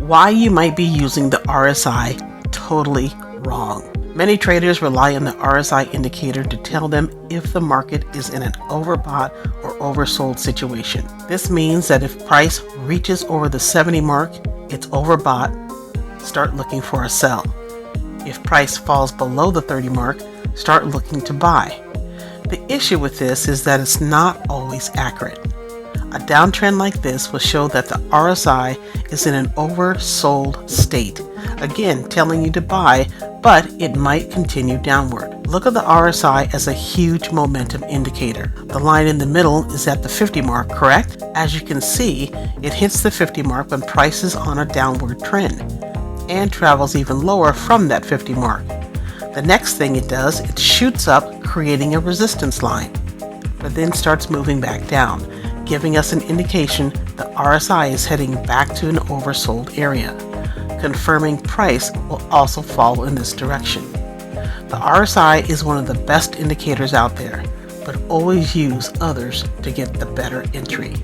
Why you might be using the RSI totally wrong. Many traders rely on the RSI indicator to tell them if the market is in an overbought or oversold situation. This means that if price reaches over the 70 mark, it's overbought. Start looking for a sell. If price falls below the 30 mark, start looking to buy. The issue with this is that it's not always accurate. A downtrend like this will show that the RSI is in an oversold state, again telling you to buy, but it might continue downward. Look at the RSI as a huge momentum indicator. The line in the middle is at the 50 mark, correct? As you can see, it hits the 50 mark when price is on a downward trend and travels even lower from that 50 mark. The next thing it does, it shoots up, creating a resistance line, but then starts moving back down, giving us an indication the RSI is heading back to an oversold area, confirming price will also fall in this direction. The RSI is one of the best indicators out there, but always use others to get the better entry.